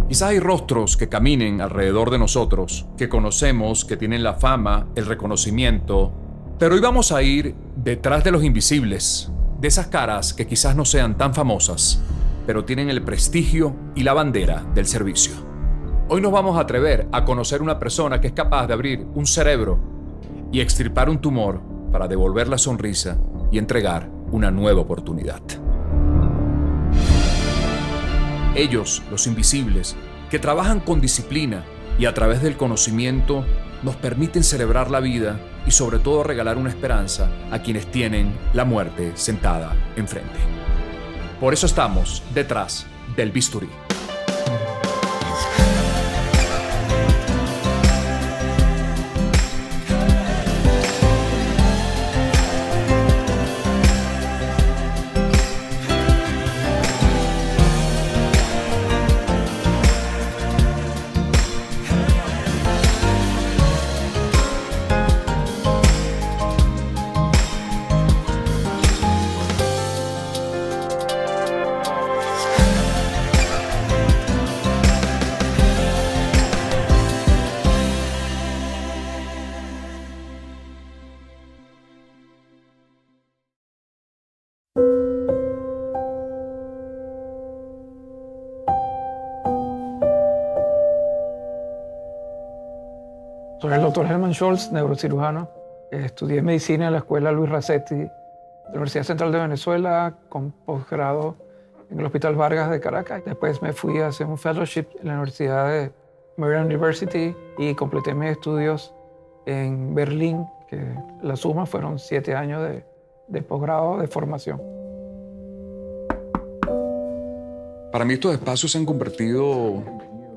Quizás hay rostros que caminen alrededor de nosotros, que conocemos, que tienen la fama, el reconocimiento, pero hoy vamos a ir detrás de los invisibles, de esas caras que quizás no sean tan famosas, pero tienen el prestigio y la bandera del servicio. Hoy nos vamos a atrever a conocer una persona que es capaz de abrir un cerebro y extirpar un tumor para devolver la sonrisa y entregar una nueva oportunidad. Ellos, los invisibles, que trabajan con disciplina y a través del conocimiento nos permiten celebrar la vida y sobre todo regalar una esperanza a quienes tienen la muerte sentada enfrente. Por eso estamos detrás del bisturí. Soy el doctor Helman Scholz, neurocirujano. Estudié medicina en la Escuela Luis Racetti de la Universidad Central de Venezuela, con posgrado en el Hospital Vargas de Caracas. Después me fui a hacer un fellowship en la Universidad de Maryland University y completé mis estudios en Berlín, que la suma fueron 7 años de posgrado de formación. Para mí estos espacios se han convertido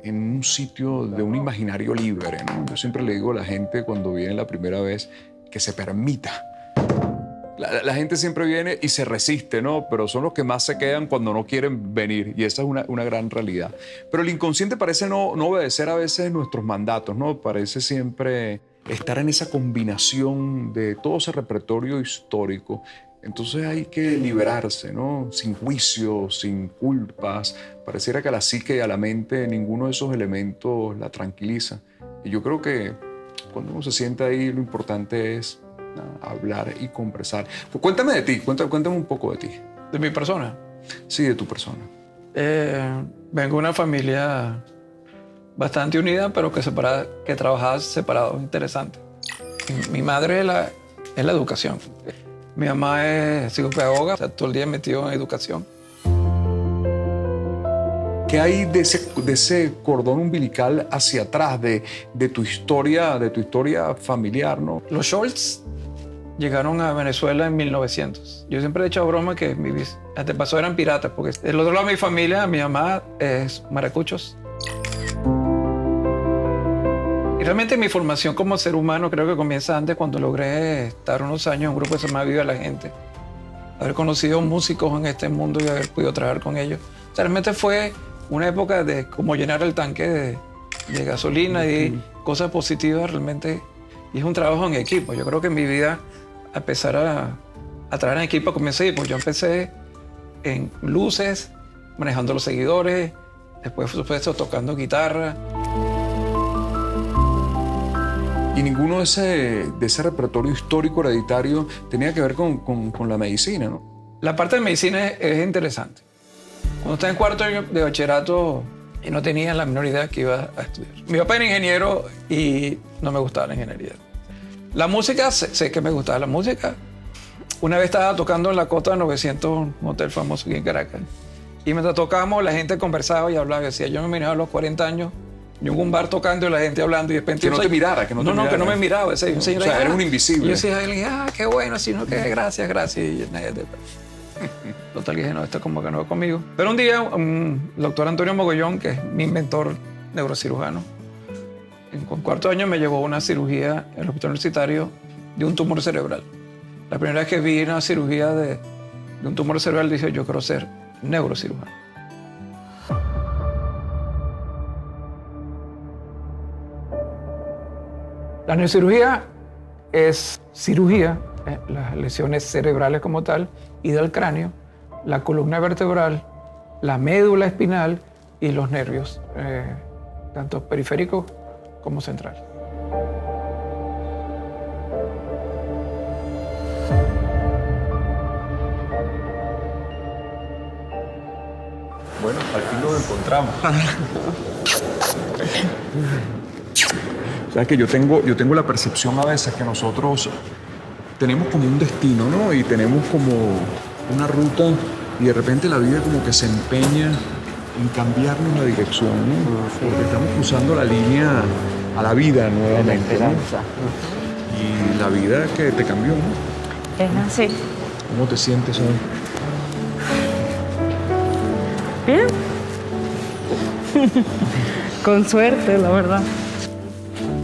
en un sitio de un imaginario libre, ¿no? Yo siempre le digo a la gente cuando viene la primera vez que se permita. La gente siempre viene y se resiste, ¿no? Pero son los que más se quedan cuando no quieren venir, y esa es una gran realidad. Pero el inconsciente parece no obedecer a veces nuestros mandatos, ¿no? Parece siempre estar en esa combinación de todo ese repertorio histórico. Entonces hay que liberarse, ¿no? Sin juicios, sin culpas. Pareciera que a la psique y a la mente ninguno de esos elementos la tranquiliza. Y yo creo que cuando uno se sienta ahí, lo importante es hablar y conversar. Pues cuéntame de ti, cuéntame un poco de ti. ¿De mi persona? Sí, de tu persona. Vengo de una familia bastante unida, pero que trabajaba separado, interesante. Mi madre es la educación. Mi mamá es psicopedagoga, o sea, todo el día metido en educación. ¿Qué hay de ese cordón umbilical hacia atrás de tu historia familiar, ¿no? Los Scholz llegaron a Venezuela en 1900. Yo siempre he hecho broma que mis antepasados eran piratas, porque del otro lado de mi familia, mi mamá es maracuchos. Y realmente mi formación como ser humano creo que comienza antes, cuando logré estar unos años en un grupo que se llama Viva la Gente. Haber conocido músicos en este mundo y haber podido trabajar con ellos. O sea, realmente fue una época de como llenar el tanque de gasolina y cosas positivas realmente. Y es un trabajo en equipo. Yo creo que en mi vida, a empezar a trabajar en equipo, comencé, pues yo empecé en luces, manejando los seguidores, después, por supuesto, tocando guitarra. Y ninguno de ese repertorio histórico hereditario tenía que ver con la medicina, ¿no? La parte de medicina es interesante. Cuando estaba en cuarto año de bachillerato y no tenía la menor idea que iba a estudiar. Mi papá era ingeniero y no me gustaba la ingeniería. La música, sé que me gustaba la música. Una vez estaba tocando en la Costa 900, un hotel famoso aquí en Caracas. Y mientras tocábamos, la gente conversaba y hablaba. Y decía, yo me miraba a los 40 años, yo en un bar tocando y la gente hablando, y de repente... Que no te mirara, que no te mirara. No, que no me miraba. Ese, un señor, o sea, eres un invisible. Y yo decía, qué bueno, sino que gracias. Y nadie te... Total, dije, no, esto como que no va conmigo. Pero un día, el doctor Antonio Mogollón, que es mi mentor neurocirujano, en cuarto año me llevó a una cirugía en el hospital universitario de un tumor cerebral. La primera vez que vi una cirugía de un tumor cerebral, dije, yo quiero ser neurocirujano. La neurocirugía es cirugía, las lesiones cerebrales como tal, y del cráneo, la columna vertebral, la médula espinal y los nervios, tanto periféricos como centrales. Bueno, al fin nos encontramos. Sabes que yo tengo la percepción a veces que nosotros tenemos como un destino, ¿no? Y tenemos como una ruta y de repente la vida como que se empeña en cambiarnos la dirección, ¿no? Porque estamos cruzando la línea a la vida nuevamente, ¿no? Y la vida que te cambió, ¿no? Es así. ¿Cómo te sientes hoy? Bien. Con suerte, la verdad.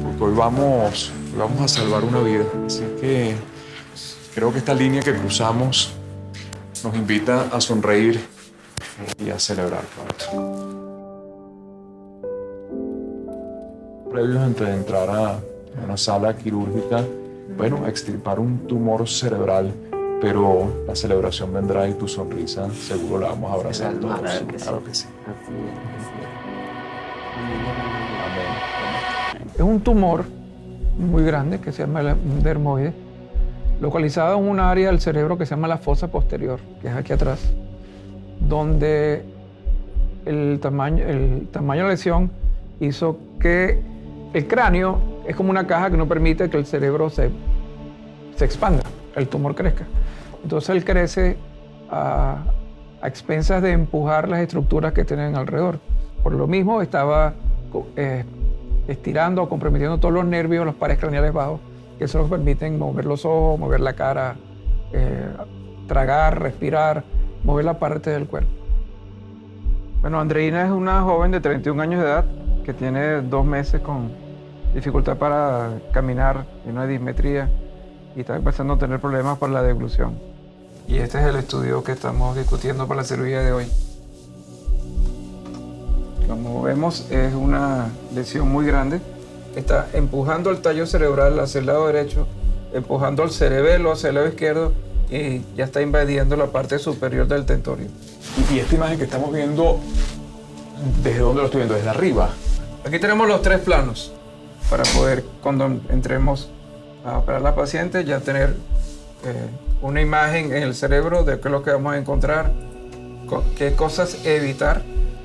Porque hoy vamos a salvar una vida. Así que creo que esta línea que cruzamos nos invita a sonreír y a celebrar con esto. Previos antes de entrar a una sala quirúrgica, bueno, a extirpar un tumor cerebral, pero la celebración vendrá y tu sonrisa seguro la vamos a abrazar todos. Claro que sí. Amén. Es un tumor muy grande que se llama un dermoide, localizado en un área del cerebro que se llama la fosa posterior, que es aquí atrás, donde el tamaño de la lesión hizo que el cráneo es como una caja que no permite que el cerebro se expanda, el tumor crezca. Entonces él crece a expensas de empujar las estructuras que tienen alrededor. Por lo mismo estaba estirando o comprometiendo todos los nervios, los pares craneales bajos, que eso nos permiten mover los ojos, mover la cara, tragar, respirar, mover la parte del cuerpo. Bueno, Andreina es una joven de 31 años de edad que tiene 2 meses con dificultad para caminar, tiene una dismetría y está empezando a tener problemas para la deglución. Y este es el estudio que estamos discutiendo para la cirugía de hoy. Como vemos, es una lesión muy grande. Está empujando el tallo cerebral hacia el lado derecho, empujando al cerebelo hacia el lado izquierdo y ya está invadiendo la parte superior del tentorio. Y esta imagen que estamos viendo, ¿desde dónde lo estoy viendo? ¿Desde arriba? Aquí tenemos los 3 planos para poder, cuando entremos a operar a la paciente, ya tener una imagen en el cerebro de qué es lo que vamos a encontrar, qué cosas evitar,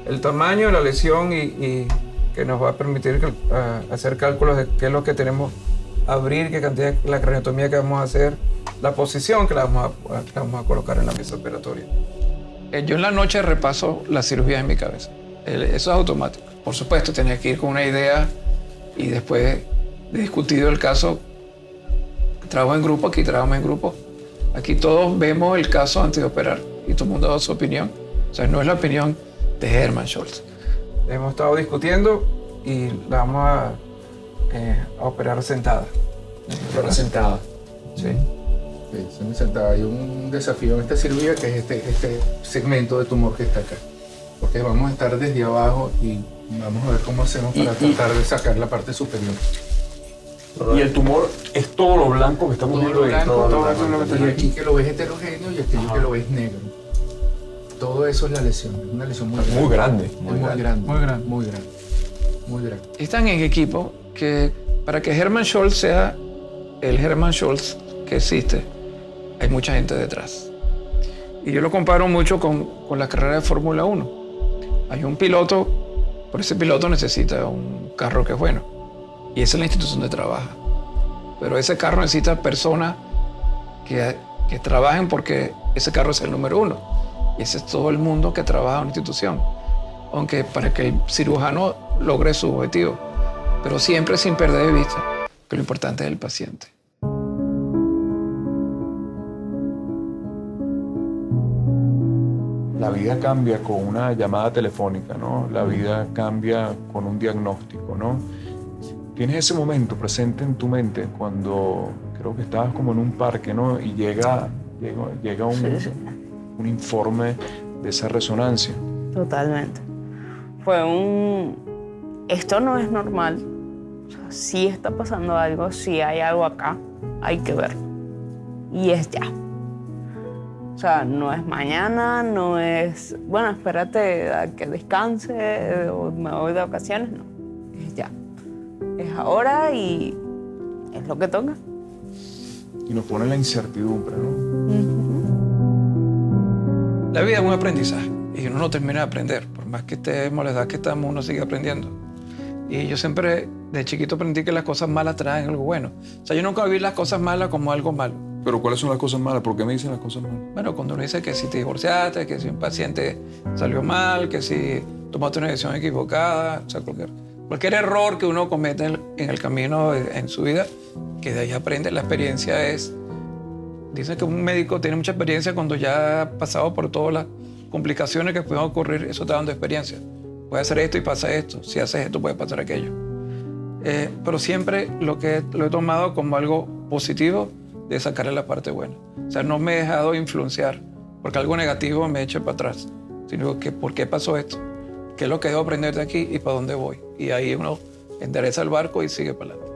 el tamaño de la lesión y que nos va a permitir hacer cálculos de qué es lo que tenemos a abrir, qué cantidad, la craniotomía que vamos a hacer, la posición que la vamos a colocar en la mesa operatoria. Yo en la noche repaso la cirugía en mi cabeza. Eso es automático. Por supuesto, tenía que ir con una idea y después de discutido el caso, trabajo en grupo, aquí trabajamos en grupo. Aquí todos vemos el caso antes de operar y todo el mundo da su opinión. O sea, no es la opinión de Hermann Scholz. Hemos estado discutiendo y la vamos a operar sentada. Operar sentada. Sí. Sí, sentada. Hay un desafío en esta cirugía que es este segmento de tumor que está acá. Porque vamos a estar desde abajo y vamos a ver cómo hacemos para tratar de sacar la parte superior. Y el tumor es todo lo blanco que estamos viendo ahí. Todo Todo lo lo blanco, y aquí que lo ves heterogéneo y aquello que lo ves negro. Todo eso es la lesión. Es una lesión muy grande. Muy grande. Muy grande. Muy grande. Muy grande. Muy grande. Están en equipo que para que Hermann Scholz sea el Hermann Scholz que existe, hay mucha gente detrás. Y yo lo comparo mucho con la carrera de Fórmula 1. Hay un piloto, por ese piloto necesita un carro que es bueno. Y esa es la institución donde trabaja. Pero ese carro necesita personas que trabajen porque ese carro es el número 1. Y ese es todo el mundo que trabaja en una institución. Aunque para que el cirujano logre su objetivo. Pero siempre sin perder de vista que lo importante es el paciente. La vida cambia con una llamada telefónica, ¿no? La vida cambia con un diagnóstico, ¿no? Tienes ese momento presente en tu mente cuando creo que estabas como en un parque, ¿no? Y llega un informe de esa resonancia. Totalmente. Esto no es normal. O sea, sí está pasando algo, sí hay algo acá, hay que verlo. Y es ya. O sea, no es mañana, no es, bueno, espérate a que descanse o me voy de vacaciones, no. Es ya. Es ahora y es lo que toca. Y nos pone la incertidumbre, ¿no? La vida es un aprendizaje y uno no termina de aprender. Por más que estemos, la edad que estamos, uno sigue aprendiendo. Y yo siempre, de chiquito, aprendí que las cosas malas traen algo bueno. O sea, yo nunca vi las cosas malas como algo malo. Pero ¿cuáles son las cosas malas? ¿Por qué me dicen las cosas malas? Bueno, cuando uno dice que si te divorciaste, que si un paciente salió mal, que si tomaste una decisión equivocada, o sea, cualquier error que uno comete en el camino en su vida, que de ahí aprende. La experiencia es... Dicen que un médico tiene mucha experiencia cuando ya ha pasado por todas las complicaciones que pueden ocurrir. Eso te da dando experiencia. Puede hacer esto y pasa esto. Si haces esto, puede pasar aquello. Pero siempre lo he tomado como algo positivo de sacarle la parte buena. O sea, no me he dejado influenciar porque algo negativo me eche para atrás, sino que ¿por qué pasó esto? ¿Qué es lo que debo aprender de aquí y para dónde voy? Y ahí uno endereza el barco y sigue para adelante.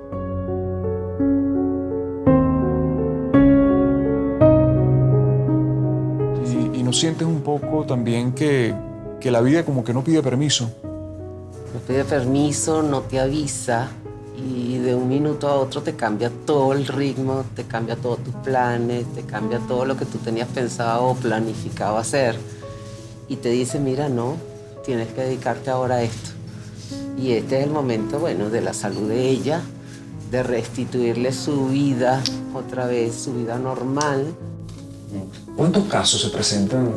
Y no sientes un poco también que la vida como que no pide permiso. No pide permiso, no te avisa y de un minuto a otro te cambia todo el ritmo, te cambia todos tus planes, te cambia todo lo que tú tenías pensado o planificado hacer y te dice, mira, no, tienes que dedicarte ahora a esto. Y este es el momento, bueno, de la salud de ella, de restituirle su vida otra vez, su vida normal. ¿Cuántos casos se presentan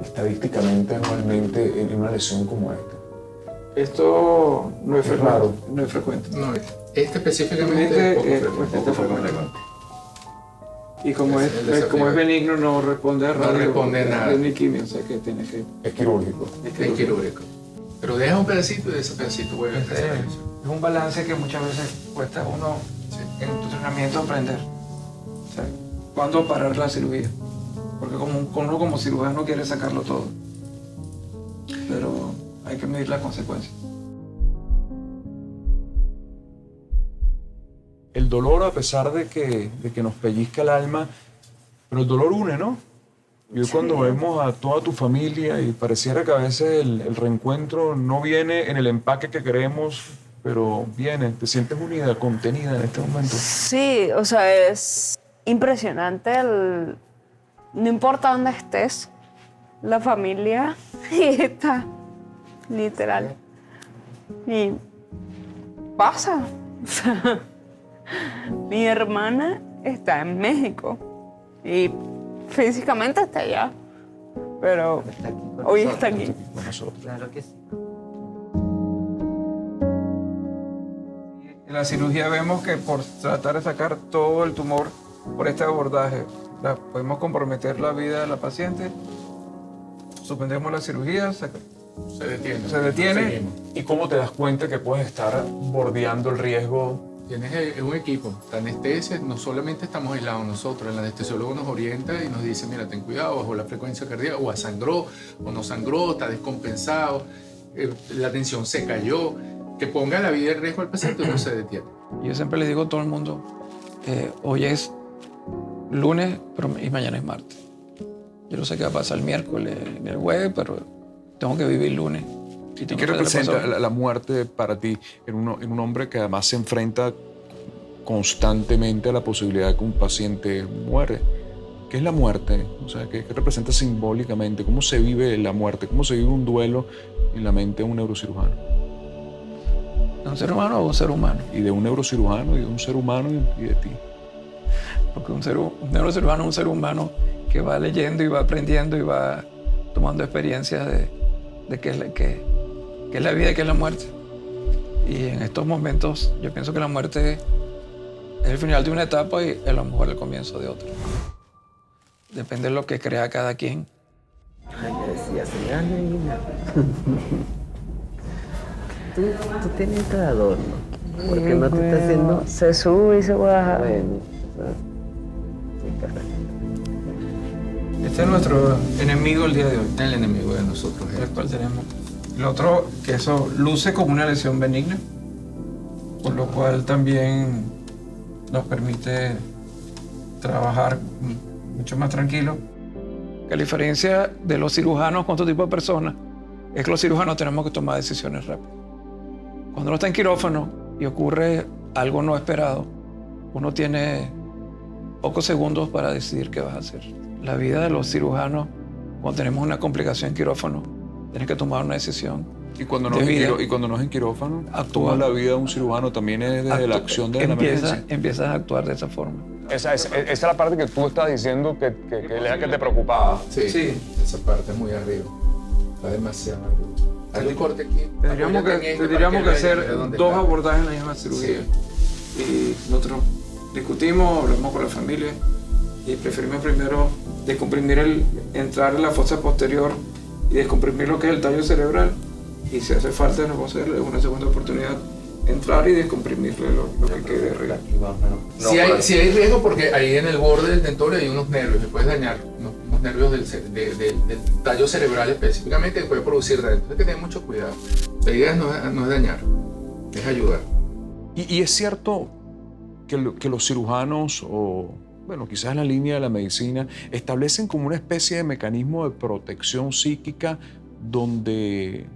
estadísticamente anualmente en una lesión como esta? Esto no es frecuente. Raro. No es frecuente. No, este específicamente es poco frecuente. Y como es benigno, no responde a radio. No responde nada. Es ni quimio, o sea que tiene que... Es quirúrgico. Es quirúrgico. Pero deja un pedacito y de ese pedacito vuelve a empezar a eso. Es un balance que muchas veces cuesta a uno en tu entrenamiento aprender. O sea, ¿cuándo parar la cirugía? Porque uno como cirujano quiere sacarlo todo. Pero hay que medir las consecuencias. El dolor, a pesar de que nos pellizca el alma, pero el dolor une, ¿no? Yo cuando vemos a toda tu familia y pareciera que a veces el reencuentro no viene en el empaque que queremos, pero viene, te sientes unida, contenida en este momento. Sí, o sea, es impresionante no importa dónde estés, la familia está, literal. Y pasa. O sea, mi hermana está en México y físicamente está allá, pero Está aquí con hoy nosotros. está aquí. Con nosotros. Claro que sí. En la cirugía vemos que por tratar de sacar todo el tumor por este abordaje, podemos comprometer la vida de la paciente, suspendemos la cirugía, Se detiene. se detiene. Seguimos. ¿Y cómo te das cuenta que puedes estar bordeando el riesgo? Tienes un equipo, la anestesia, no solamente estamos aislados nosotros, el anestesiólogo nos orienta y nos dice, mira, ten cuidado, bajó la frecuencia cardíaca, o sangró, o no sangró, está descompensado, la tensión se cayó, que ponga la vida en riesgo al paciente, no se detiene. Yo siempre le digo a todo el mundo, hoy es lunes y mañana es martes. Yo no sé qué va a pasar el miércoles ni el jueves, pero tengo que vivir lunes. ¿Y qué representa la muerte para ti en un hombre que además se enfrenta constantemente a la posibilidad de que un paciente muere? ¿Qué es la muerte? O sea, ¿qué representa simbólicamente? ¿Cómo se vive la muerte? ¿Cómo se vive un duelo en la mente de un neurocirujano? ¿De un ser humano o un ser humano? Y de un neurocirujano y de un ser humano y de ti. Porque un neurocirujano es un ser humano que va leyendo y va aprendiendo y va tomando experiencias de qué es la vida y qué es la muerte. Y en estos momentos yo pienso que la muerte es el final de una etapa y a lo mejor el comienzo de otra. Depende de lo que crea cada quien. Ay, yo decía, señora Neina, tú tienes este adorno. ¿Por qué no te estás haciendo? Se sube y se baja. Bueno, sí, caray. Este es nuestro enemigo el día de hoy. El enemigo de nosotros es El cual tenemos. El otro, que eso luce como una lesión benigna, por lo cual también nos permite trabajar mucho más tranquilo. que la diferencia de los cirujanos con otro tipo de personas es que los cirujanos tenemos que tomar decisiones rápidas. Cuando uno está en quirófano y ocurre algo no esperado, uno tiene pocos segundos para decidir qué vas a hacer. La vida de los cirujanos, cuando tenemos una complicación en quirófano, tienes que tomar una decisión. Y cuando no, de es, vida. y cuando no es en quirófano, Actúa. ¿cómo la vida de un cirujano también es desde la acción de la emergencia? Empiezas a actuar de esa forma. Esa es la parte que tú estás diciendo que era que te preocupaba. Sí, Sí. esa parte es muy arriba. Está demasiado arriba. Hay un corte aquí. Tendríamos Apóyate en que, este tendríamos para que vea hacer dónde dos está. abordajes en la misma cirugía. Y nosotros discutimos, hablamos con la familia y preferimos primero entrar en la fosa posterior y descomprimir lo que es el tallo cerebral. Y si hace falta, nos vamos a darle una segunda oportunidad, entrar y descomprimirle lo que quede arriba. Sí hay riesgo porque ahí en el borde del dentorio hay unos nervios que puedes dañar, unos nervios del tallo cerebral específicamente que puede producir daño. Entonces hay que tener mucho cuidado. La idea no es dañar, es ayudar. Y es cierto que los cirujanos, o bueno, quizás en la línea de la medicina, establecen como una especie de mecanismo de protección psíquica donde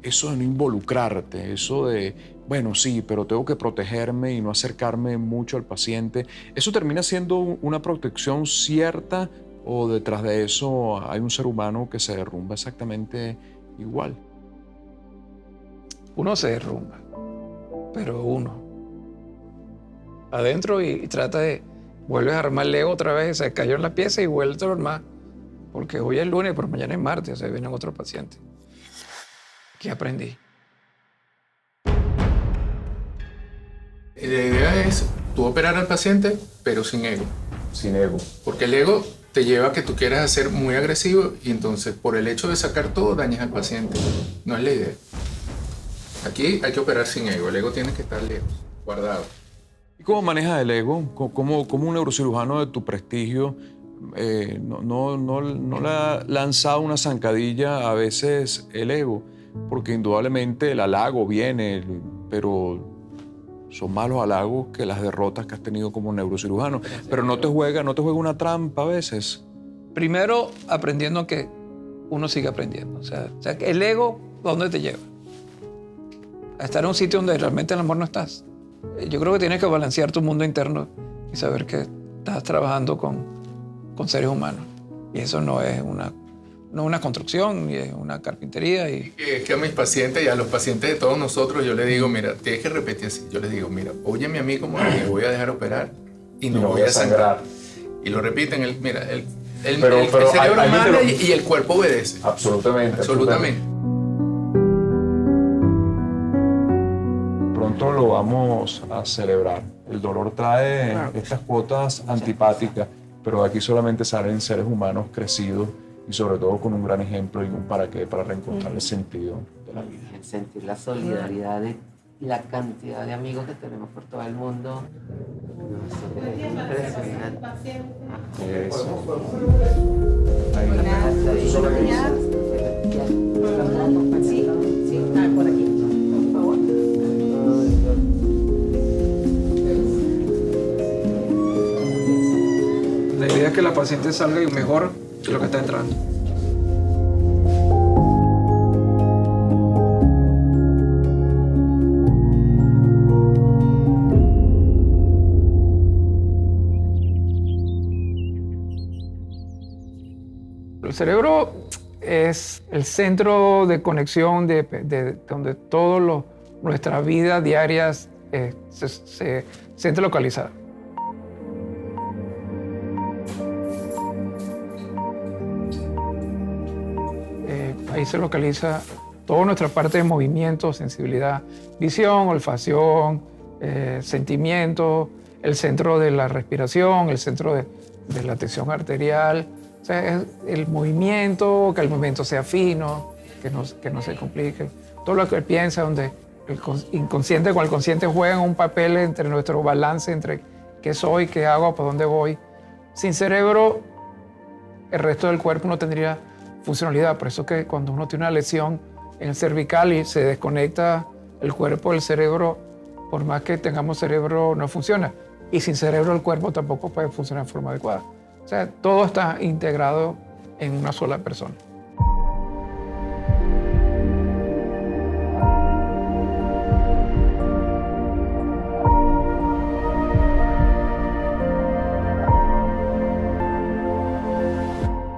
eso de no involucrarte, eso de, bueno, sí, pero tengo que protegerme y no acercarme mucho al paciente, ¿eso termina siendo una protección cierta o detrás de eso hay un ser humano que se derrumba exactamente igual? Uno se derrumba, pero uno. Adentro y trata de, vuelves a armar el ego otra vez, se cayó en la pieza y vuelve a armar. Porque hoy es lunes, pero mañana es martes, o sea, vienen otros pacientes. ¿Qué aprendí? La idea es tú operar al paciente, pero sin ego. Sin ego. Porque el ego te lleva a que tú quieras ser muy agresivo y entonces por el hecho de sacar todo dañas al paciente. No es la idea. Aquí hay que operar sin ego. El ego tiene que estar lejos, guardado. ¿Y cómo manejas el ego? ¿Cómo un neurocirujano de tu prestigio no le ha lanzado una zancadilla a veces el ego? Porque indudablemente el halago viene, pero son más los halagos que las derrotas que has tenido como neurocirujano. Pero no te juega una trampa a veces. Primero, aprendiendo que uno sigue aprendiendo. O sea, que el ego, ¿dónde te lleva? A estar en un sitio donde realmente el amor no estás. Yo creo que tienes que balancear tu mundo interno y saber que estás trabajando con seres humanos. Y eso no es una construcción, ni es una carpintería. Y Es que a mis pacientes y a los pacientes de todos nosotros yo les digo, mira, tienes que repetir así. Yo les digo, mira, óyeme a mí como me voy a dejar operar y no voy a sangrar. Y lo repiten, el Pero cerebro hay manda gente y el cuerpo obedece. Absolutamente. Absolutamente. Pronto lo vamos a celebrar. El dolor trae estas cuotas antipáticas, pero de aquí solamente salen seres humanos crecidos y sobre todo con un gran ejemplo y un para qué, para reencontrar el sentido de la vida. El sentir la solidaridad de la cantidad de amigos que tenemos por todo el mundo. No, eso es impresionante. Eso. Sí, por aquí, por favor. la idea es que la paciente salga mejor de lo que está entrando. El cerebro es el centro de conexión de donde toda nuestra vida diaria se siente localizada. Ahí se localiza toda nuestra parte de movimiento, sensibilidad, visión, olfacción, sentimiento, el centro de la respiración, el centro de la tensión arterial. O sea, es el movimiento, que el movimiento sea fino, que no se complique. Todo lo que él piensa, donde el inconsciente con el consciente juegan un papel entre nuestro balance, entre qué soy, qué hago, por dónde voy. Sin cerebro, el resto del cuerpo no tendría funcionalidad. Por eso que cuando uno tiene una lesión en el cervical y se desconecta el cuerpo del cerebro, por más que tengamos cerebro, no funciona. Y sin cerebro el cuerpo tampoco puede funcionar de forma adecuada. O sea, todo está integrado en una sola persona.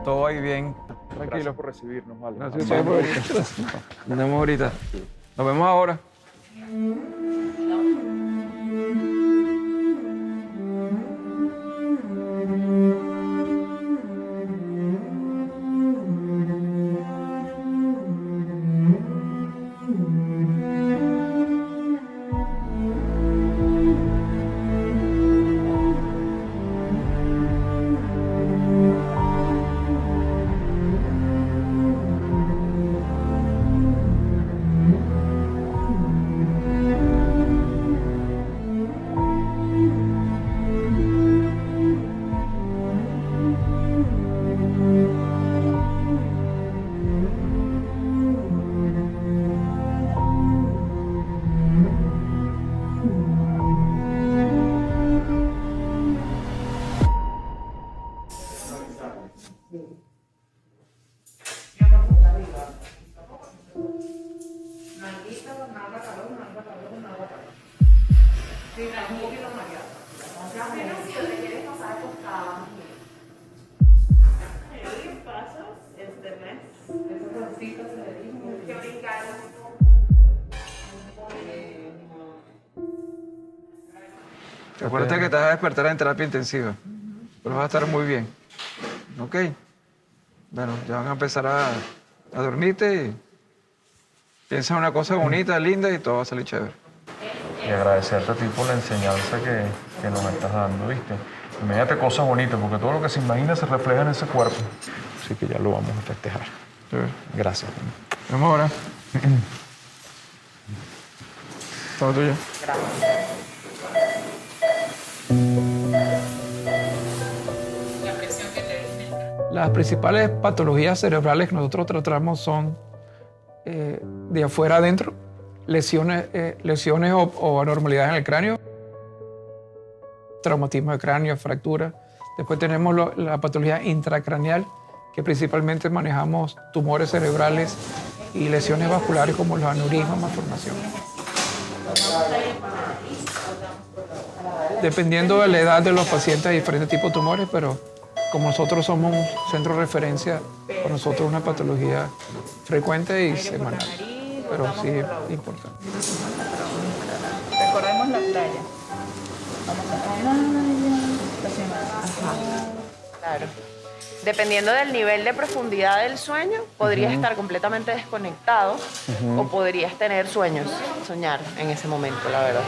Todo ahí bien. Tranquilo. Gracias por recibirnos, vale. Gracias a ustedes por venir. Nos vemos ahorita. Nos vemos ahora. Acuérdate que te vas a despertar en terapia intensiva, pero vas a estar muy bien. ¿Ok? Bueno, ya van a empezar a dormirte y piensa en una cosa bonita, linda y todo va a salir chévere. Y agradecerte a ti por la enseñanza que nos estás dando, ¿viste? Imagínate cosas bonitas, porque todo lo que se imagina se refleja en ese cuerpo. Así que ya lo vamos a festejar. Gracias. Nos vemos ahora. Todo tuyo. Las principales patologías cerebrales que nosotros tratamos son de afuera adentro, lesiones o anormalidades en el cráneo, traumatismo de cráneo, fractura. Después tenemos la patología intracraneal, que principalmente manejamos tumores cerebrales y lesiones vasculares como los aneurismas, malformaciones. Dependiendo de la edad de los pacientes hay diferentes tipos de tumores, pero como nosotros somos un centro de referencia, para nosotros es una patología frecuente y semanal, pero sí es importante. Recordemos la playa. Vamos a la playa. Claro. Dependiendo del nivel de profundidad del sueño, podrías estar completamente desconectado o podrías tener sueños, soñar en ese momento, la verdad.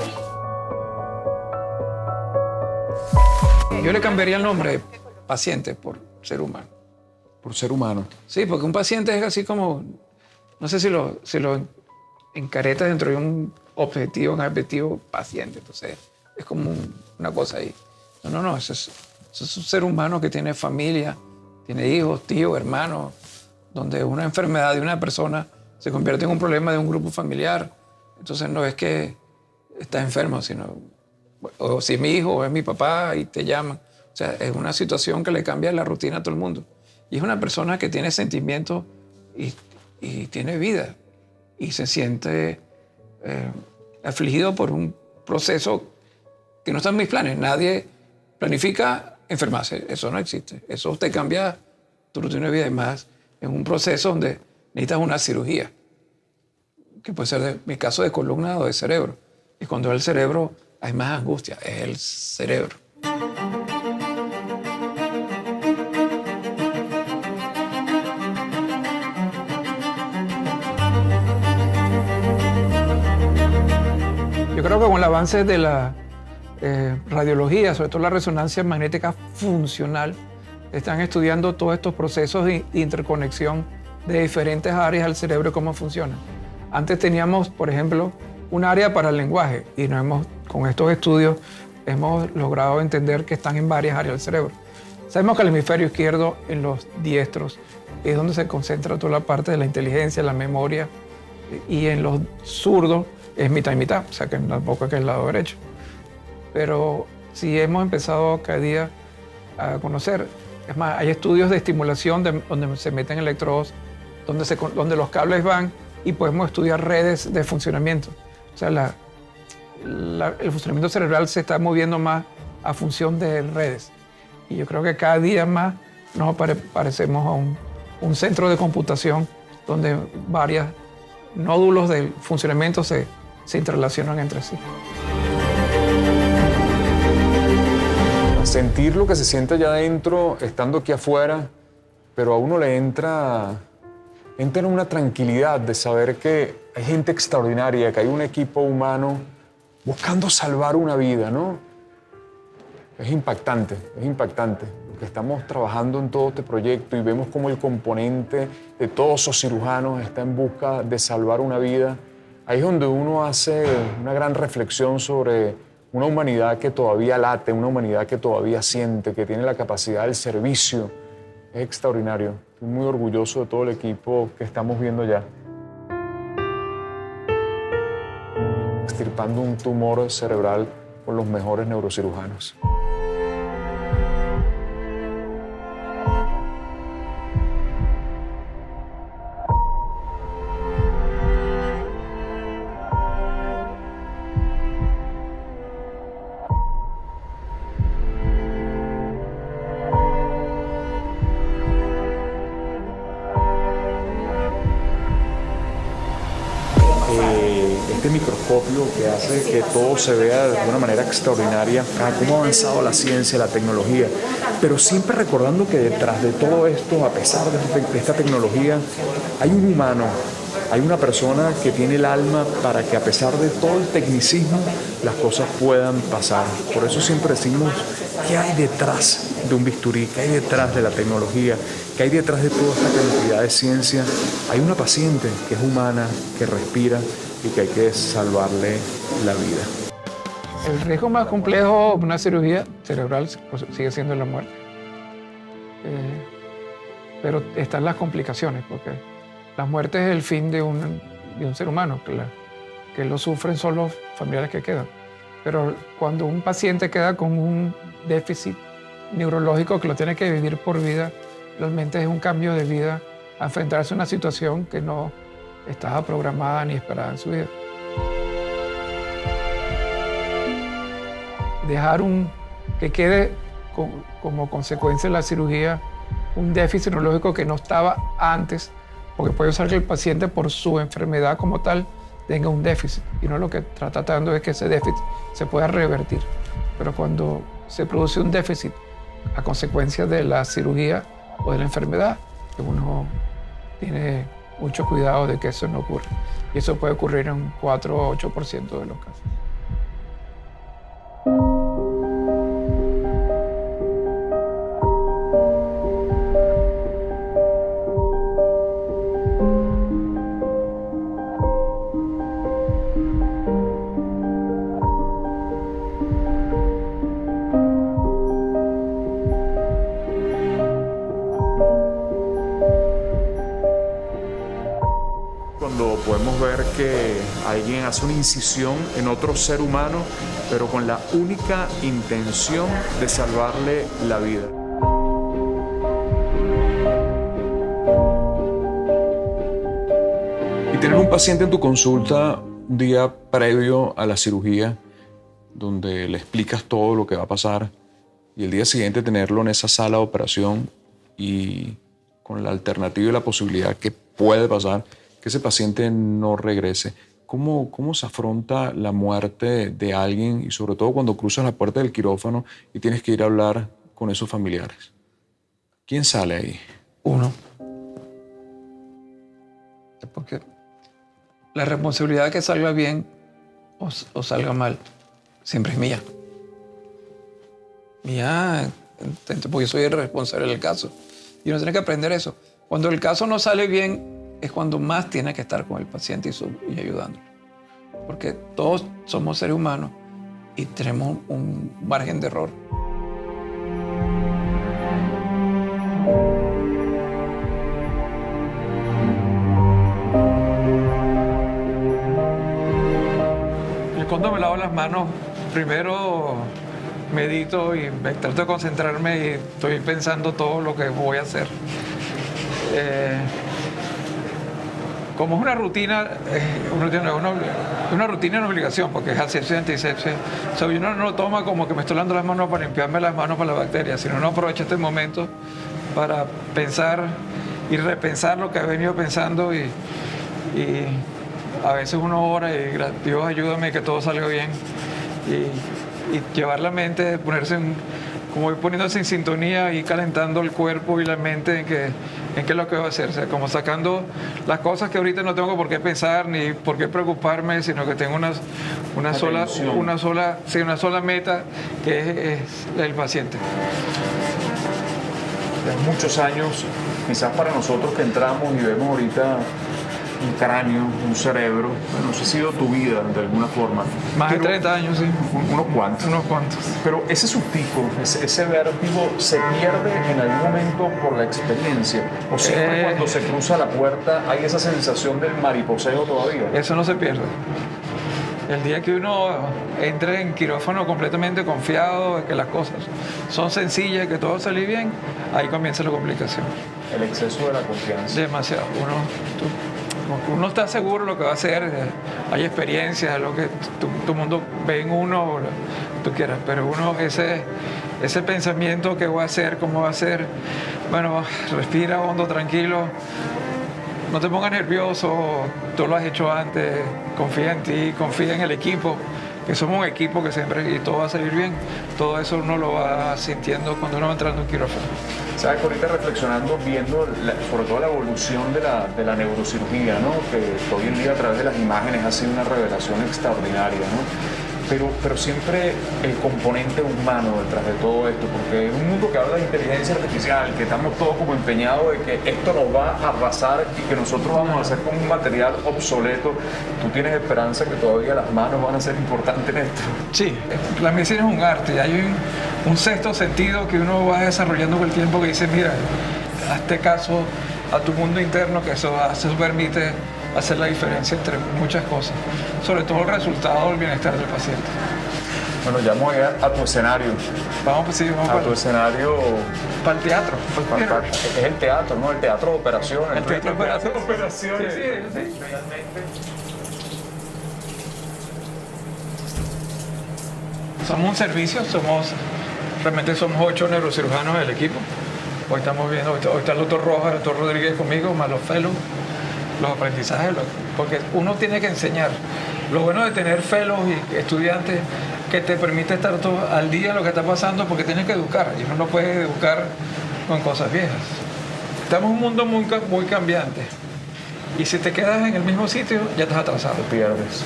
Yo le cambiaría el nombre de paciente por ser humano. Por ser humano. Sí, porque un paciente es así como, no sé si lo encaretas dentro de un objetivo paciente. Entonces, es como una cosa ahí. No, eso es un ser humano que tiene familia, tiene hijos, tíos, hermanos, donde una enfermedad de una persona se convierte en un problema de un grupo familiar. Entonces, no es que estás enfermo, sino, o si es mi hijo o es mi papá y te llaman. O sea, es una situación que le cambia la rutina a todo el mundo. Y es una persona que tiene sentimientos y tiene vida. Y se siente afligido por un proceso que no está en mis planes. Nadie planifica enfermarse. Eso no existe. Eso te cambia tu rutina de vida. Y más en un proceso donde necesitas una cirugía, que puede ser mi caso de columna o de cerebro. Y cuando es el cerebro hay más angustia. Es el cerebro. Yo creo que con el avance de la radiología, sobre todo la resonancia magnética funcional, están estudiando todos estos procesos de interconexión de diferentes áreas del cerebro y cómo funcionan. Antes teníamos, por ejemplo, un área para el lenguaje y con estos estudios hemos logrado entender que están en varias áreas del cerebro. Sabemos que el hemisferio izquierdo, en los diestros, es donde se concentra toda la parte de la inteligencia, la memoria, y en los zurdos es mitad y mitad, o sea que tampoco es que es el lado derecho. Pero sí hemos empezado cada día a conocer Es más, hay estudios de estimulación donde se meten electrodos, donde los cables van y podemos estudiar redes de funcionamiento. O sea, el funcionamiento cerebral se está moviendo más a función de redes. Y yo creo que cada día más nos parecemos a un centro de computación donde varios nódulos del funcionamiento se interrelacionan entre sí. Sentir lo que se siente allá adentro, estando aquí afuera, pero a uno le entra una tranquilidad de saber que hay gente extraordinaria, que hay un equipo humano buscando salvar una vida, ¿no? Es impactante, porque estamos trabajando en todo este proyecto y vemos cómo el componente de todos esos cirujanos está en busca de salvar una vida. Ahí es donde uno hace una gran reflexión sobre una humanidad que todavía late, una humanidad que todavía siente, que tiene la capacidad del servicio. Es extraordinario. Estoy muy orgulloso de todo el equipo que estamos viendo allá. Extirpando un tumor cerebral con los mejores neurocirujanos. Este microscopio que hace que todo se vea de una manera extraordinaria, cómo ha avanzado la ciencia, la tecnología, pero siempre recordando que detrás de todo esto, a pesar de esta tecnología, hay un humano, hay una persona que tiene el alma para que a pesar de todo el tecnicismo, las cosas puedan pasar. Por eso siempre decimos, ¿qué hay detrás de un bisturí? ¿Qué hay detrás de la tecnología? ¿Qué hay detrás de toda esta cantidad de ciencia? Hay una paciente que es humana, que respira y que hay que salvarle la vida. El riesgo más complejo de una cirugía cerebral pues, sigue siendo la muerte. Pero están las complicaciones, porque la muerte es el fin de un ser humano, que lo sufren son los familiares que quedan. Pero cuando un paciente queda con un déficit neurológico que lo tiene que vivir por vida, realmente es un cambio de vida a enfrentarse a una situación que no estaba programada ni esperada en su vida. Dejar que quede como consecuencia de la cirugía un déficit neurológico que no estaba antes, porque puede ser que el paciente por su enfermedad como tal tenga un déficit, y no lo que está tratando es que ese déficit se pueda revertir. Pero cuando se produce un déficit a consecuencia de la cirugía o de la enfermedad, uno tiene mucho cuidado de que eso no ocurra. Y eso puede ocurrir en un 4 o 8% de los casos. Cuando podemos ver que alguien hace una incisión en otro ser humano, pero con la única intención de salvarle la vida. Y tener un paciente en tu consulta un día previo a la cirugía, donde le explicas todo lo que va a pasar, y el día siguiente tenerlo en esa sala de operación y con la alternativa y la posibilidad que puede pasar que ese paciente no regrese. ¿Cómo se afronta la muerte de alguien y sobre todo cuando cruzas la puerta del quirófano y tienes que ir a hablar con esos familiares? ¿Quién sale ahí? Uno. Porque la responsabilidad de que salga bien o salga mal siempre es mía. Mía, porque soy el responsable del caso. Y uno tiene que aprender eso. Cuando el caso no sale bien, es cuando más tiene que estar con el paciente y ayudándolo. Porque todos somos seres humanos y tenemos un margen de error. Cuando me lavo las manos, primero medito y me trato de concentrarme y estoy pensando todo lo que voy a hacer. Como es una rutina, una rutina en obligación, porque es asepsia y antisepsia. O sea, uno no lo toma como que me estoy lavando las manos para limpiarme las manos para las bacterias, sino uno aprovecha este momento para pensar y repensar lo que he venido pensando y a veces uno ora y Dios ayúdame que todo salga bien y llevar la mente, como ir poniéndose en sintonía y calentando el cuerpo y la mente en qué es lo que voy a hacer, o sea, como sacando las cosas que ahorita no tengo por qué pensar ni por qué preocuparme, sino que tengo una sola meta, que es el paciente. De muchos años, quizás para nosotros que entramos y vemos ahorita un cráneo, un cerebro, bueno, eso ha sido tu vida de alguna forma. Más de 30 años, sí. Unos cuantos. Unos cuantos. Pero ese sustico, ese vértigo, ¿se pierde en algún momento por la experiencia? ¿O siempre cuando se cruza la puerta hay esa sensación del mariposeo todavía? Eso no se pierde. El día que uno entre en quirófano completamente confiado de que las cosas son sencillas, que todo sale bien, ahí comienza la complicación. El exceso de la confianza. Demasiado. Uno está seguro de lo que va a hacer, hay experiencias, lo que tu mundo ve en uno, tú quieras, pero uno, ese pensamiento que voy a hacer, cómo va a ser, bueno, respira hondo, tranquilo, no te pongas nervioso, tú lo has hecho antes, confía en ti, confía en el equipo, que somos un equipo que siempre, y todo va a salir bien, todo eso uno lo va sintiendo cuando uno va entrando en quirófano. Sabes que ahorita reflexionando, viendo sobre todo la evolución de la neurocirugía, ¿no? Que hoy en día a través de las imágenes ha sido una revelación extraordinaria, ¿no? Pero siempre el componente humano detrás de todo esto, porque en un mundo que habla de inteligencia artificial, que estamos todos como empeñados de que esto nos va a arrasar y que nosotros vamos a ser como un material obsoleto, ¿tú tienes esperanza que todavía las manos van a ser importantes en esto? Sí, la medicina es un arte, hay un sexto sentido que uno va desarrollando con el tiempo que dice, mira, hazte caso a tu mundo interno, que eso permite hacer la diferencia entre muchas cosas, sobre todo el resultado del bienestar del paciente. Bueno, ya vamos a ir a tu escenario. Vamos a tu escenario. Para el teatro. Es el teatro, ¿no? El teatro de operaciones. El teatro de operaciones. Sí. Realmente. Somos un servicio, realmente somos 8 neurocirujanos del equipo. Hoy estamos viendo, hoy está el doctor Rojas, el doctor Rodríguez conmigo, más los fellows, los aprendizajes, porque uno tiene que enseñar. Lo bueno de tener fellows y estudiantes que te permite estar todo al día de lo que está pasando, porque tienes que educar, y uno no puede educar con cosas viejas. Estamos en un mundo muy cambiante, y si te quedas en el mismo sitio, ya estás atrasado. Te pierdes.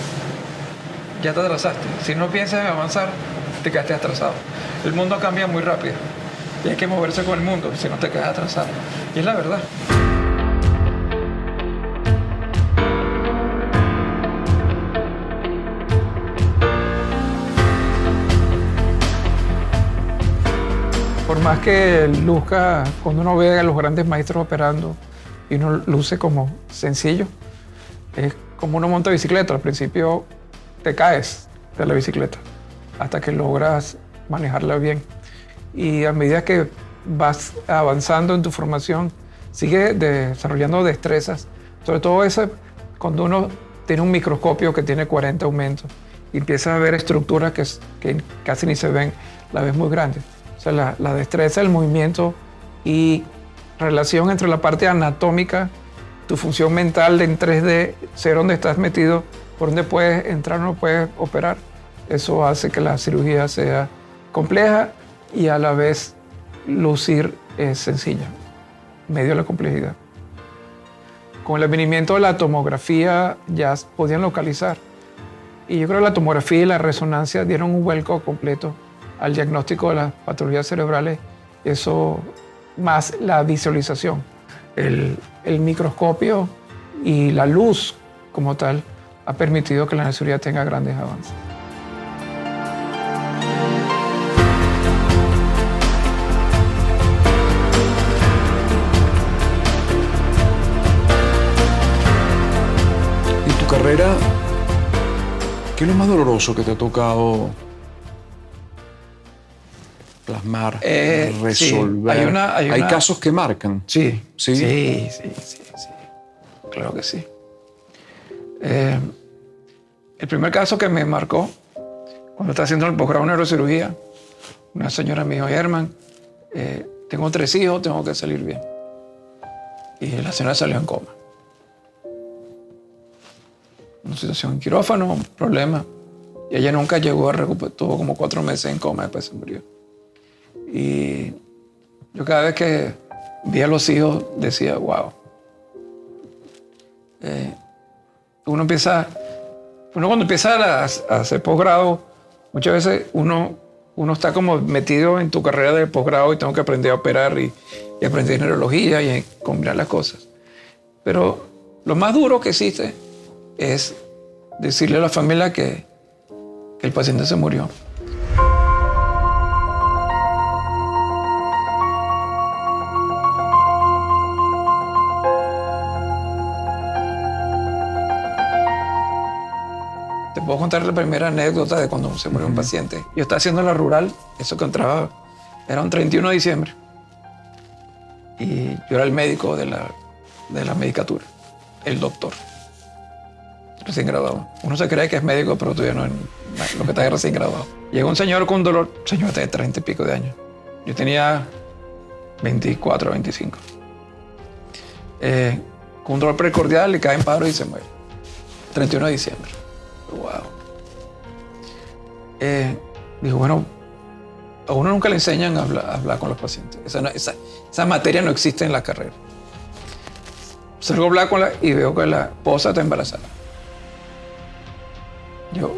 Ya te atrasaste. Si no piensas en avanzar, te quedaste atrasado. El mundo cambia muy rápido, y hay que moverse con el mundo, si no te quedas atrasado. Y es la verdad. Por más que luzca, cuando uno ve a los grandes maestros operando y uno luce como sencillo, es como uno monta bicicleta. Al principio te caes de la bicicleta hasta que logras manejarla bien. Y a medida que vas avanzando en tu formación, sigues desarrollando destrezas. Sobre todo cuando uno tiene un microscopio que tiene 40 aumentos y empiezas a ver estructuras que casi ni se ven, la ves muy grande. O sea, la destreza, el movimiento y relación entre la parte anatómica, tu función mental en 3D, ser donde estás metido, por dónde puedes entrar o no puedes operar. Eso hace que la cirugía sea compleja y a la vez lucir sencilla, medio de la complejidad. Con el advenimiento de la tomografía ya podían localizar. Y yo creo que la tomografía y la resonancia dieron un vuelco completo al diagnóstico de las patologías cerebrales. Eso más la visualización. El microscopio y la luz como tal ha permitido que la neurocirugía tenga grandes avances. ¿Y tu carrera? ¿Qué es lo más doloroso que te ha tocado plasmar, Sí, resolver. hay Hay una- casos que marcan. Sí, ¿Sí? sí, sí, sí, sí. Claro que sí. El primer caso que me marcó, cuando estaba haciendo el posgrado en neurocirugía, una señora me dijo, Herman, tengo 3 hijos, tengo que salir bien. Y la señora salió en coma. Una situación en quirófano, un problema. Y ella nunca llegó a recuperar, tuvo como 4 meses en coma, después se murió. Y yo cada vez que vi a los hijos decía, wow. Uno cuando empieza a hacer posgrado, muchas veces uno está como metido en tu carrera de posgrado y tengo que aprender a operar y aprender neurología y combinar las cosas. Pero lo más duro que existe es decirle a la familia que el paciente se murió. Te puedo contar la primera anécdota de cuando se murió un paciente. Yo estaba haciendo la rural, eso que entraba, era un 31 de diciembre. Y yo era el médico de la medicatura, el doctor, recién graduado. Uno se cree que es médico, pero todavía no es lo que está recién graduado. Llegó un señor con dolor, señor de 30 y pico de años. Yo tenía 24, 25. Con un dolor precordial, le cae en paro y se muere. 31 de diciembre. Wow. Dijo, bueno, a uno nunca le enseñan a hablar con los pacientes. Esa materia no existe en la carrera. Salgo a hablar y veo que la esposa está embarazada. Yo,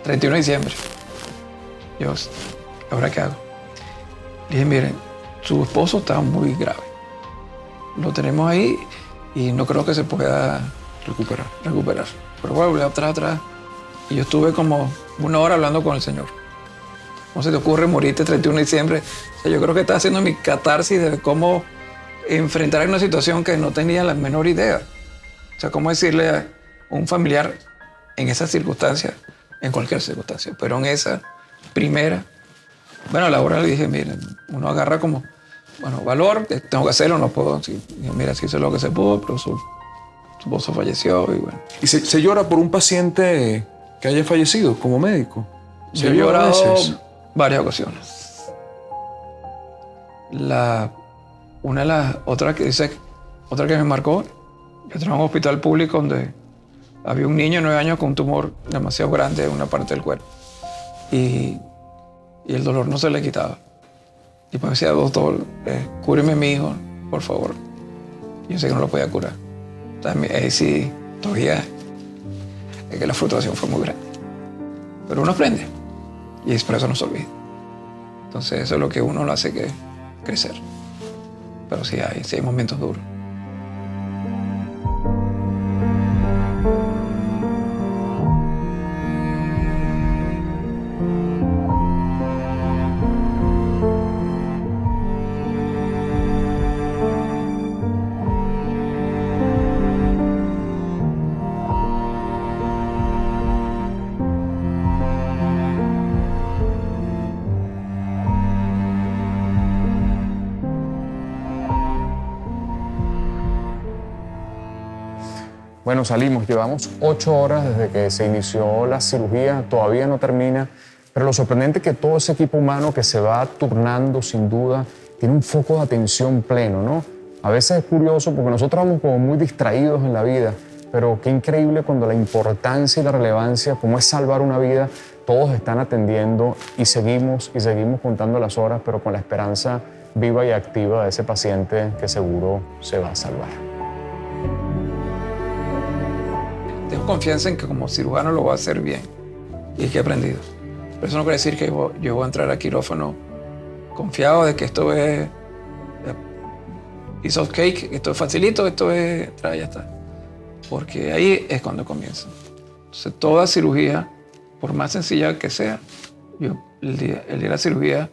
31 de diciembre. Yo, ¿ahora qué hago? Le dije, miren, su esposo está muy grave. Lo tenemos ahí y no creo que se pueda recuperar. Pero bueno, atrás. Y yo estuve como 1 hora hablando con el señor. ¿Cómo se te ocurre morirte el 31 de diciembre? O sea, yo creo que estaba haciendo mi catarsis de cómo enfrentar una situación que no tenía la menor idea. O sea, cómo decirle a un familiar en esas circunstancias, en cualquier circunstancia, pero en esa primera. Bueno, a la hora le dije, miren, uno agarra como, bueno, valor, tengo que hacerlo, no puedo. Sí, mira, sí hice lo que se pudo, pero su esposo falleció y bueno. ¿Y se llora por un paciente que haya fallecido como médico? Yo he llora a llorado veces. varias ocasiones. Una de las otras que me marcó, yo trabajaba en un hospital público donde había un niño de 9 años con un tumor demasiado grande en una parte del cuerpo. Y el dolor no se le quitaba. Y pues me decía, doctor, cúreme a mi hijo, por favor. Y yo sé que no lo podía curar. Entonces, ahí sí, todavía es que la frustración fue muy grande. Pero uno aprende. Y por eso no se olvida. Entonces eso es lo que uno lo hace que crecer. Pero sí hay momentos duros. Bueno, salimos, llevamos 8 horas desde que se inició la cirugía, todavía no termina, pero lo sorprendente es que todo ese equipo humano que se va turnando sin duda tiene un foco de atención pleno, ¿no? A veces es curioso porque nosotros vamos como muy distraídos en la vida, pero qué increíble cuando la importancia y la relevancia, como es salvar una vida, todos están atendiendo y seguimos contando las horas, pero con la esperanza viva y activa de ese paciente que seguro se va a salvar. Tengo confianza en que como cirujano lo voy a hacer bien y que he aprendido. Pero eso no quiere decir que yo voy a entrar a quirófano confiado de que esto es piece of cake, que esto es facilito, esto es, ya está. Porque ahí es cuando comienza. Entonces toda cirugía, por más sencilla que sea, yo el día de la cirugía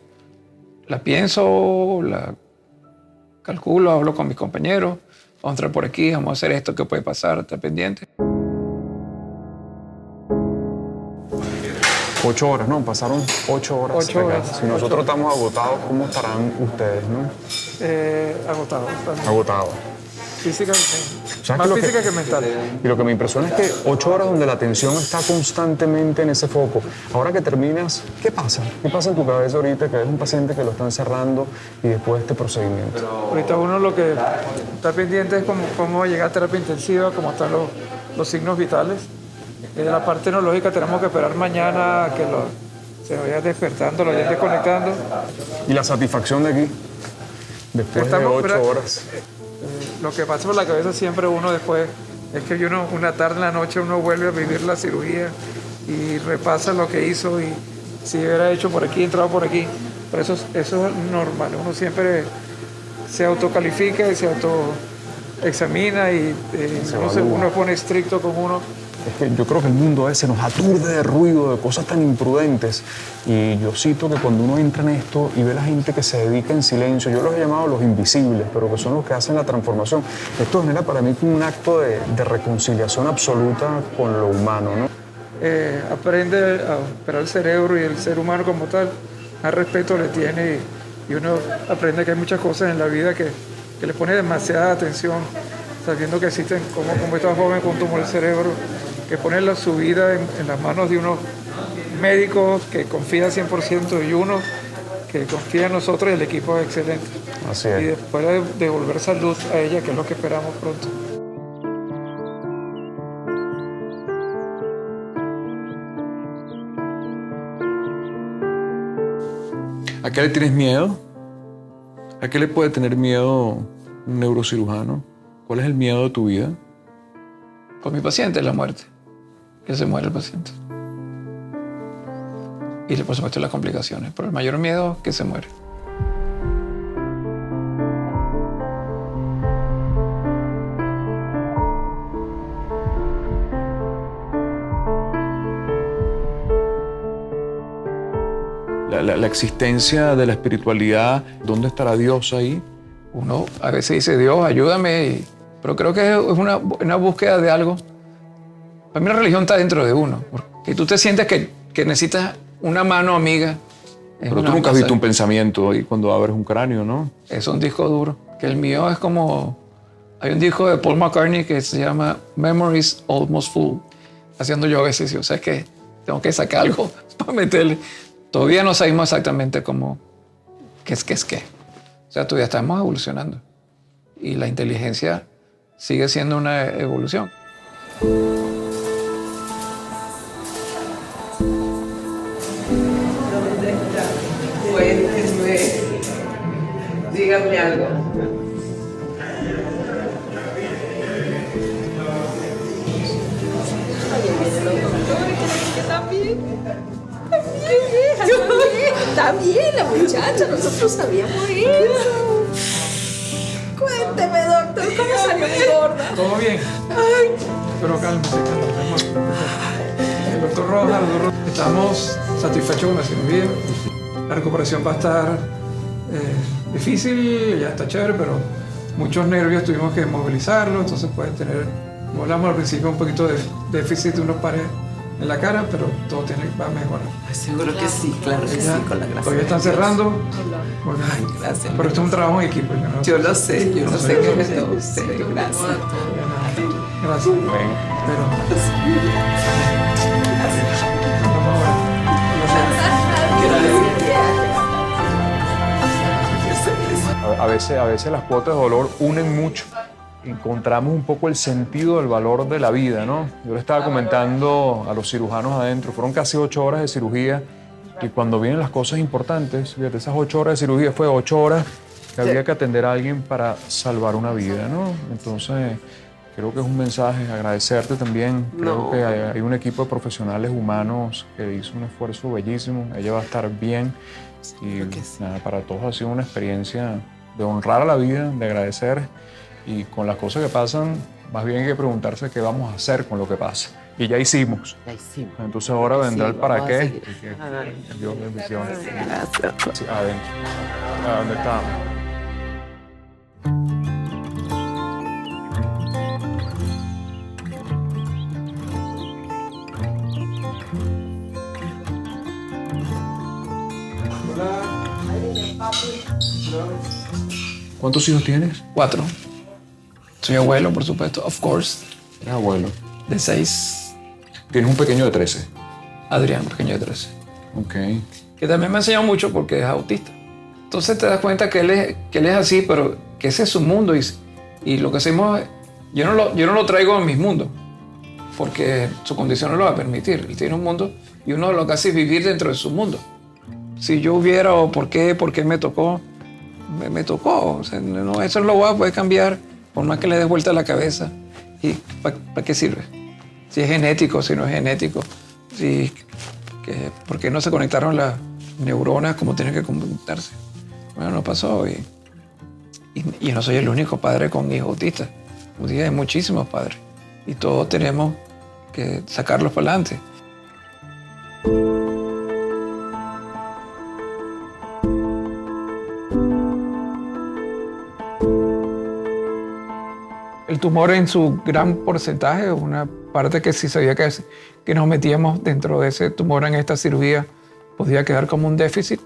la pienso, la calculo, hablo con mis compañeros, vamos a entrar por aquí, vamos a hacer esto, ¿qué puede pasar? Está pendiente. 8 horas, ¿no? Pasaron 8 horas. 8 acá. horas. Si nosotros estamos agotados, ¿cómo estarán ustedes, no? Agotado. Agotados. Físicamente. ¿Sabes Más qué? física que mental. Y lo que me impresiona es que 8 horas donde la atención está constantemente en ese foco. Ahora que terminas, ¿qué pasa? ¿Qué pasa en tu cabeza ahorita que ves un paciente que lo están cerrando y después de este procedimiento? Ahorita uno lo que está pendiente es cómo llegar a terapia intensiva, cómo están los signos vitales. De la parte neurológica tenemos que esperar mañana a que se vaya despertando, lo vayan desconectando. ¿Y la satisfacción de aquí? Después de 8 horas. Lo que pasa por la cabeza siempre uno después es que uno, una tarde en la noche uno vuelve a vivir la cirugía y repasa lo que hizo y si hubiera hecho por aquí, entrado por aquí. Pero eso es normal, uno siempre se autocalifica y se autoexamina y uno pone estricto con uno. Es que yo creo que el mundo ese nos aturde de ruido, de cosas tan imprudentes. Y yo cito que cuando uno entra en esto y ve a la gente que se dedica en silencio, yo los he llamado los invisibles, pero que son los que hacen la transformación. Esto genera para mí como un acto de reconciliación absoluta con lo humano, ¿no? Aprende a operar el cerebro y el ser humano como tal, más respeto le tiene y uno aprende que hay muchas cosas en la vida que le pone demasiada atención, sabiendo que existen, como esta joven con tumor del cerebro, que pone su vida en las manos de unos médicos que confía 100% y uno que confía en nosotros y el equipo es excelente. Así Y es. después de devolver salud a ella, que es lo que esperamos pronto. ¿A qué le tienes miedo? ¿A qué le puede tener miedo un neurocirujano? ¿Cuál es el miedo de tu vida? Con mi paciente es la muerte, que se muere el paciente. Y por supuesto las complicaciones, pero el mayor miedo es que se muere. La existencia de la espiritualidad, ¿dónde estará Dios ahí? Uno a veces dice, Dios, ayúdame, pero creo que es una búsqueda de algo. Para mí la religión está dentro de uno, porque tú te sientes que necesitas una mano amiga. Pero tú nunca has visto un pensamiento ahí cuando abres un cráneo, ¿no? Es un disco duro, que el mío es como... Hay un disco de Paul McCartney que se llama Memories Almost Full, haciendo yo ejercicio. O sea, es que tengo que sacar algo para meterle. Todavía no sabemos exactamente cómo, qué es qué. O sea, todavía estamos evolucionando. Y la inteligencia sigue siendo una evolución. Cuéntenme, díganme algo. Está bien, la muchacha, nosotros sabíamos eso. Cuénteme, doctor, ¿cómo salió mi gorda? ¿Todo bien? Pero cálmese. El doctor Rojas, estamos satisfechos con la cirugía. La recuperación va a estar difícil, ya está chévere, pero muchos nervios tuvimos que movilizarlo, entonces puede tener, como hablamos al principio, un poquito de déficit de unos pares en la cara, pero todo va a mejorar. Ay, seguro que sí, claro que sí, con la gracia. Todavía están de Dios. cerrando. Bueno, Ay, gracias. pero esto es un trabajo en equipo. Yo lo sé que es todo usted. Gracias. Gracias. Pero, A veces las cuotas de dolor unen mucho. Encontramos un poco el sentido del valor de la vida, ¿no? Yo le estaba comentando a los cirujanos adentro, fueron casi 8 horas de cirugía y cuando vienen las cosas importantes, fíjate, esas 8 horas de cirugía fue 8 horas que había que atender a alguien para salvar una vida, ¿no? Entonces, creo que es un mensaje, agradecerte también. Creo que hay un equipo de profesionales humanos que hizo un esfuerzo bellísimo, ella va a estar bien y nada, para todos ha sido una experiencia de honrar a la vida, de agradecer. Y con las cosas que pasan, más bien hay que preguntarse qué vamos a hacer con lo que pasa. Y ya hicimos. Ya hicimos. Entonces ahora vendrá el para vamos a qué. seguir. Dios bendiciones. Gracias. Sí, adentro. ¿A dónde estábamos? ¿Cuántos hijos tienes? 4. Soy abuelo, por supuesto, of course, Eres abuelo. de 6. Tienes un pequeño de 13. Adrián, pequeño de 13. Ok. Que también me ha enseñado mucho porque es autista. Entonces te das cuenta que él es así, pero que ese es su mundo y lo que hacemos, yo no lo traigo en mis mundos, porque su condición no lo va a permitir. Él tiene un mundo y uno lo que hace es vivir dentro de su mundo. Si yo hubiera o por qué me tocó, me tocó. O sea, no, eso no lo voy a poder cambiar por más que le des vuelta a la cabeza. ¿Y para qué sirve? Si es genético, si no es genético, ¿por qué no se conectaron las neuronas como tienen que conectarse? Bueno, no pasó y no soy el único padre con hijo autista. Hay muchísimos padres y todos tenemos que sacarlos para adelante. El tumor en su gran porcentaje, una parte que sí sabía que nos metíamos dentro de ese tumor en esta cirugía, podía quedar como un déficit,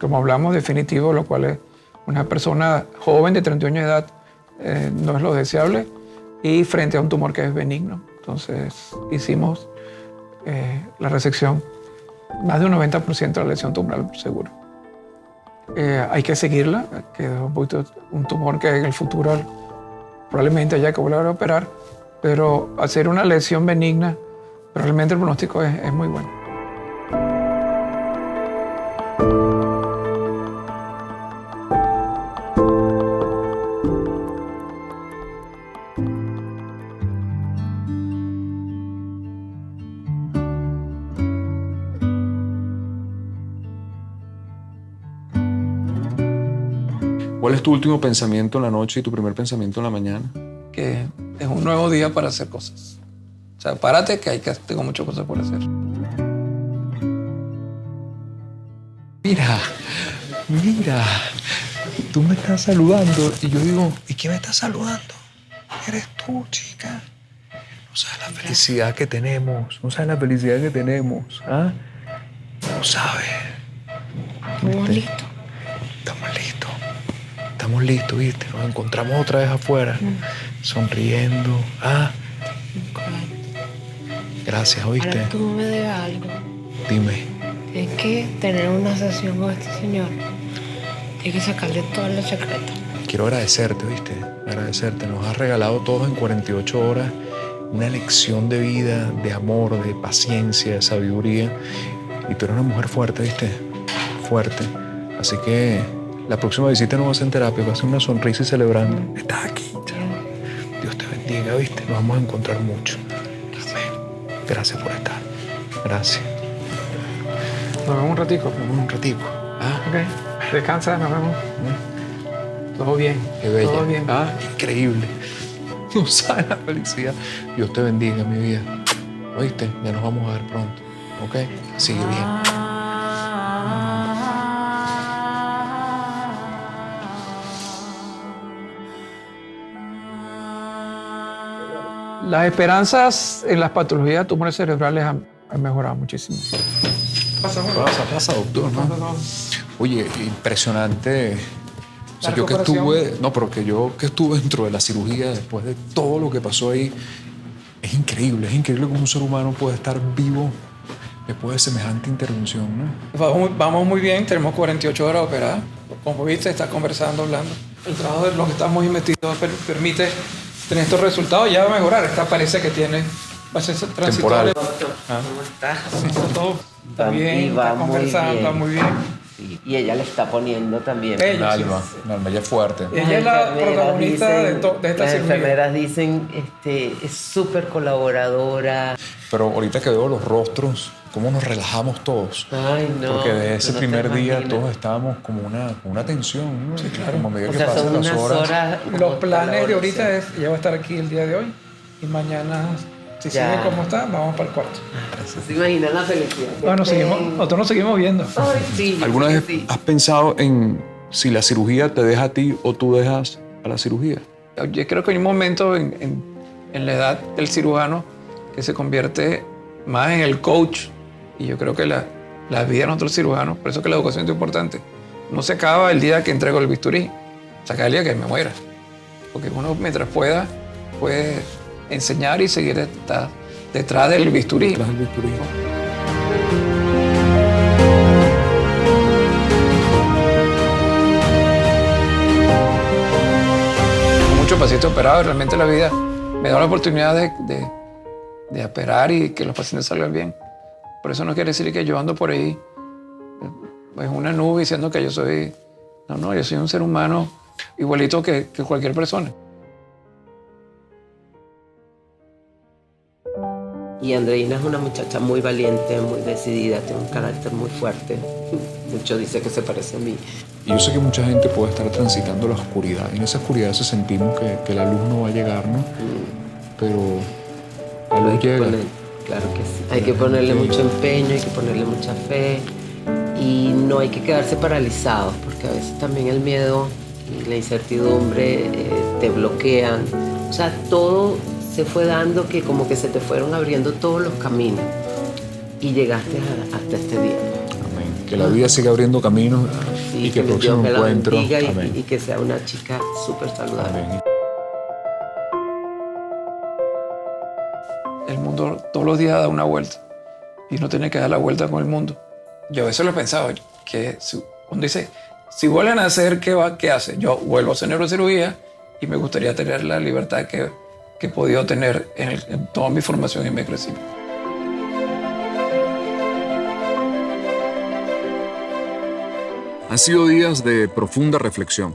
como hablamos, definitivo, lo cual es una persona joven de 31 años de edad no es lo deseable, y frente a un tumor que es benigno. Entonces hicimos la resección, más de un 90% de la lesión tumoral seguro. Hay que seguirla, que es un tumor que en el futuro probablemente haya que volver a operar, pero hacer una lesión benigna, realmente el pronóstico es muy bueno. ¿Cuál es tu último pensamiento en la noche y tu primer pensamiento en la mañana? Que es un nuevo día para hacer cosas. O sea, párate que tengo muchas cosas por hacer. Mira, tú me estás saludando y yo digo, ¿y quién me está saludando? Eres tú, chica. No sabes la felicidad que tenemos, no sabes la felicidad que tenemos, ¿ah? No sabes. Estamos listos. Estamos listos, ¿viste? Nos encontramos otra vez afuera, sonriendo. Ah, gracias, ¿oíste? Ahora tú me debes algo. Dime. Tienes que tener una sesión con este señor. Tienes que sacarle todos los secretos. Quiero agradecerte, ¿viste? Agradecerte. Nos has regalado todos en 48 horas una lección de vida, de amor, de paciencia, de sabiduría. Y tú eres una mujer fuerte, ¿viste? Fuerte. Así que la próxima visita no va a ser en terapia, va a ser una sonrisa y celebrando. Estás aquí, chao. Dios te bendiga, ¿viste? Nos vamos a encontrar mucho. Amén. Gracias por estar. Gracias. Nos vemos un ratico. Nos vemos un ratico. Ah, Ok. Descansa, nos vemos. Todo bien. qué bella. Todo bien. Ah, increíble. No sabes la felicidad. Dios te bendiga, mi vida. ¿Oíste? Ya nos vamos a ver pronto. ¿Ok? Sigue bien. Las esperanzas en las patologías de tumores cerebrales han mejorado muchísimo. Pasa, doctor. ¿No? Oye, impresionante. O sea, La yo que recuperación. yo que estuve dentro de la cirugía después de todo lo que pasó ahí, es increíble cómo un ser humano puede estar vivo después de semejante intervención, ¿no? Vamos muy bien, tenemos 48 horas operadas. Como viste, estás conversando, hablando. El trabajo de lo que estamos metidos permite tener estos resultados. Ya va a mejorar. Esta parece que va a ser transitorio. ¿Cómo estás? Está todo está bien, va está conversando, muy bien. está muy bien. Sí, y ella le está poniendo también. Ella, sí. Un alma ya fuerte. Ella es la protagonista de esta Las cirugía. enfermeras dicen, es súper colaboradora. Pero ahorita que veo los rostros, cómo nos relajamos todos. Ay, no. Porque de tú ese no te primer día imaginas. todos estábamos como una tensión, ¿no? Sí, claro. Como a medida O que sea, pasan son las unas horas. Los como planes de ahorita colaboración. es, ella va a estar aquí el día de hoy y mañana, si Ya. sigue como está, vamos para el cuarto. ¿Se imaginan la felicidad? Bueno, nosotros nos seguimos viendo. Ay, sí. ¿Alguna vez sí. has pensado en si la cirugía te deja a ti o tú dejas a la cirugía? Yo creo que hay un momento en la edad del cirujano que se convierte más en el coach, y yo creo que la vida de nuestros cirujanos, por eso que la educación es importante, no se acaba el día que entrego el bisturí, se acaba el día que me muera. Porque uno mientras pueda, puede enseñar y seguir detrás del bisturí. Detrás del bisturí. Muchos pacientes operados, realmente la vida me da la oportunidad de operar y que los pacientes salgan bien. Por eso no quiere decir que yo ando por ahí en una nube diciendo que yo soy... No, yo soy un ser humano igualito que cualquier persona. Y Andreina es una muchacha muy valiente, muy decidida, tiene un carácter muy fuerte. Muchos dicen que se parece a mí. Y yo sé que mucha gente puede estar transitando la oscuridad. Y en esa oscuridad se sentimos que la luz no va a llegar, ¿no? Pero la luz llega. Claro que sí. Hay que ponerle mucho empeño, hay que ponerle mucha fe. Y no hay que quedarse paralizados, porque a veces también el miedo y la incertidumbre te bloquean. O sea, todo se fue dando que como que se te fueron abriendo todos los caminos y llegaste hasta este día. Amén. Que la vida siga abriendo caminos Sí, y que el Dios próximo me la encuentro... bendiga Amén. y que sea una chica súper saludable. Amén. El mundo todos los días da una vuelta y uno tiene que dar la vuelta con el mundo. Yo a veces lo he pensado, que cuando dice, si vuelven a hacer, ¿qué hace? Yo vuelvo a hacer neurocirugía y me gustaría tener la libertad que he podido tener en toda mi formación y mi crecimiento. Han sido días de profunda reflexión.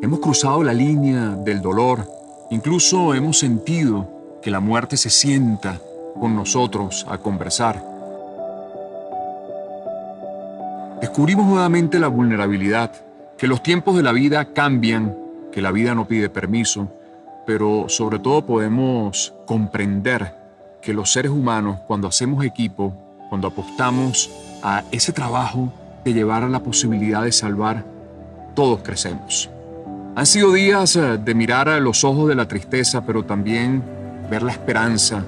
Hemos cruzado la línea del dolor. Incluso hemos sentido que la muerte se sienta con nosotros a conversar. Descubrimos nuevamente la vulnerabilidad, que los tiempos de la vida cambian, que la vida no pide permiso, pero sobre todo podemos comprender que los seres humanos, cuando hacemos equipo, cuando apostamos a ese trabajo de llevar a la posibilidad de salvar, todos crecemos. Han sido días de mirar a los ojos de la tristeza, pero también ver la esperanza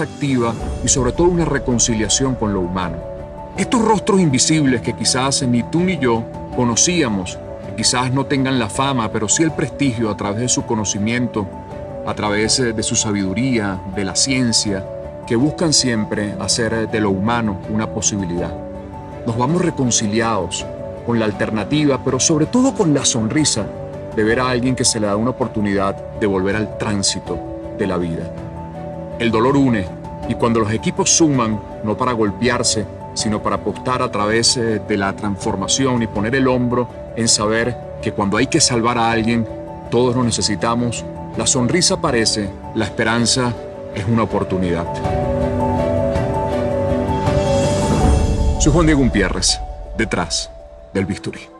activa y sobre todo una reconciliación con lo humano. Estos rostros invisibles que quizás ni tú ni yo conocíamos, quizás no tengan la fama, pero sí el prestigio a través de su conocimiento, a través de su sabiduría, de la ciencia, que buscan siempre hacer de lo humano una posibilidad. Nos vamos reconciliados con la alternativa, pero sobre todo con la sonrisa de ver a alguien que se le da una oportunidad de volver al tránsito de la vida. El dolor une, y cuando los equipos suman, no para golpearse, sino para apostar a través de la transformación y poner el hombro en saber que cuando hay que salvar a alguien, todos lo necesitamos, la sonrisa aparece, la esperanza es una oportunidad. Soy Juan Diego Umpierres, detrás del bisturí.